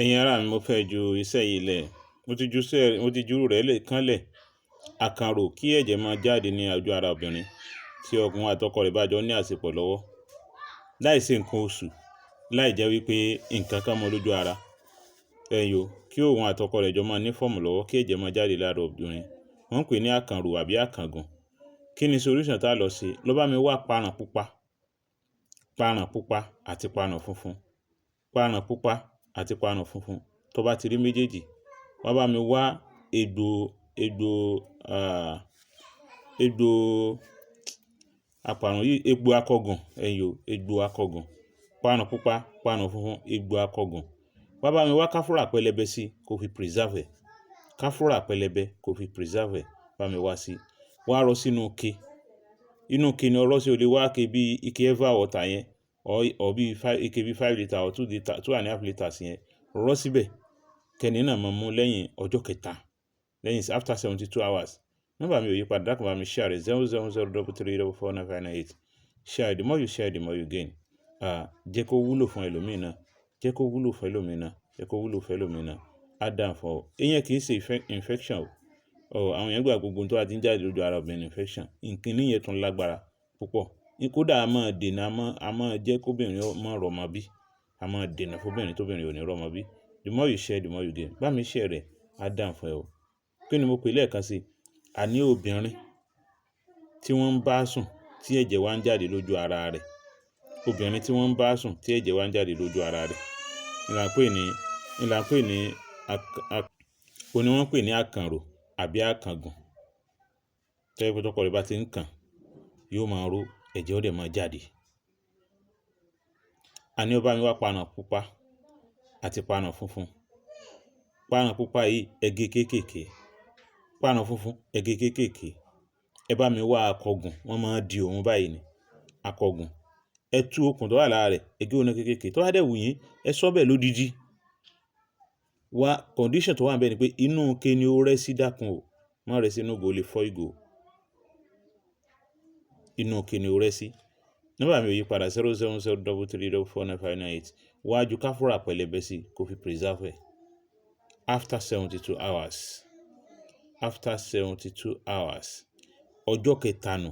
Ẹ̀yin ará mi, mo fẹ́ ju iṣẹ́ yìí lẹ̀. Mo ti jùrú rẹ̀ lè kánlẹ̀. Àkànrò kí ẹ̀jẹ̀ máa jáde ní ojú ara obìnrin tí ọkùnrin àtọkọ rẹ̀ bá jọ ní àṣepọ̀ lọ́wọ́ láì ṣe nǹkan oṣù, láì jẹ́ wípé nǹkan kan mọ́ lójú ara. Ẹ̀yin o, kí òun àtọkọ rẹ̀ jọ máa ní fọ́ọ̀mù lọ́wọ́ kí ẹ̀jẹ̀ máa jáde lára obìnrin. Wọ́n ń pè ní àkànrò àbí àkàngùn. Kí ni solution tá a lọ ṣe? Lọ bá mi wá paràn pupa àti paràn funfun. Paràn pupa àti paràn funfun. Tó bá ti rí méjèèjì, wá bá mi wá egbò akọgùn. Ẹ̀yin o, egbò akọgùn. Paràn pupa, paràn funfun, egbò akọgùn. Wá bá mi wá káfúrà pẹlẹbẹ sí kó fi preserve ẹ̀. Káfúrà pẹlẹbẹ kó fi preserve ẹ̀. Bá mi wá sí. Wá rọ sínú ike. Inú ike ni ọ̀rọ̀ sí, o lè wá ike bí ike Eva water yẹn or bí ike bí 5 litre or 2.5 litres yẹn. Rọ síbẹ̀. Kẹ́ni náà máa mú lẹ́yìn ọjọ́ kẹta. Lẹ́yìn after 72 hours. Nọ́mbà mi ò yí padà, dákun bá mi share 00033449598. Share, the more you share, the more you gain. Jẹ́ kó wúlò fún ẹlòmíì náà. Jẹ́ kó wúlò fún ẹlòmíì náà. Jẹ́ kó wúlò fún ẹlòmíì náà. Á dáa fún ọ. Ìyẹn kì í ṣe infection o. Àwọn èèyàn gbà gbogbo tó bá ti ń jáde lójú ara obìnrin infection. Nǹkan níyẹn tún lágbára púpọ̀. Kódà a máa dènà, a máa jẹ́ kóbìnrin má rọ́mọ bí. A máa dènà fóbìnrin tóbìnrin ò ní rọ́mọ bí. The more you share, the more you gain. Bá mi share rẹ̀, á dáa fún ẹ o. Kí ni mo pè lẹ́ẹ̀kan sí? Àní obìnrin tí wọ́n ń bá sùn tí ẹ̀jẹ̀ wá ń jáde lójú ara rẹ̀. Obìnrin tí wọ́n ń bá sùn tí ẹ̀jẹ̀ wá ń jáde lójú ara rẹ̀. Wọ́n pè ní àkànrò àbí àkàngùn. Tẹ́lẹ̀ pé tọkọ rẹ̀ bá ti ń kàn, yóò máa ró, ẹ̀jẹ̀ ó dẹ̀ máa jáde. Àní ó bá mi wá paràn pupa àti paràn funfun. Paràn pupa yìí ẹgẹ kéékèèké. Paràn funfun ẹgẹ kéékèèké. Ẹ bá mi wá akọgùn, wọ́n máa di òun báyìí ni. Akọgùn. Ẹ tú okùn tó wà lára rẹ̀, ẹgẹ òun kéékèèké. Tó bá dẹ̀ wù yín, ẹ sọ́ bẹ̀ lódidi. Wá condition tó wà níbẹ̀ ni pé inú ike ni ó rẹ́ sí, dákun o. Má rẹ́ sí inú ìgò, o lè fọ́ ìgò. Inú ike ni ó rẹ́ sí. Nọ́mbà mi ò yí padà 00033449598. Wá ju káfúrà pẹlẹbẹ sí kó fi preserve ẹ̀. After 72 hours. After 72 hours. Ọjọ́ kẹta nù.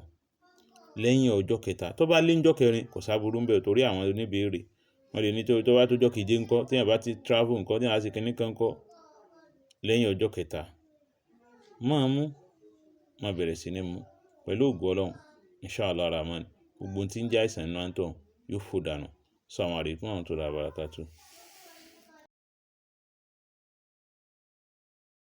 Lẹ́yìn ọjọ́ kẹta. Tó bá lé ọjọ́ kẹrin, kò sábúrú ń bẹ̀ torí àwọn oníbèrè. Wọ́n lè ní tó bá tó ọjọ́ keje ńkọ́, tí èèyàn bá ti travel ńkọ́, tí èèyàn bá ti kíní kan ńkọ́. Lẹ́yìn ọjọ́ kẹta. Máa mú. Máa bẹ̀rẹ̀ sí ní mú. Pẹ̀lú ògo Ọlọ́run. Inshallah Rahman. Gbogbo tí ń jẹ́ àìsàn náà tó yóò fò dànù. Assalamu alaikum warahmatullahi wabarakatuh.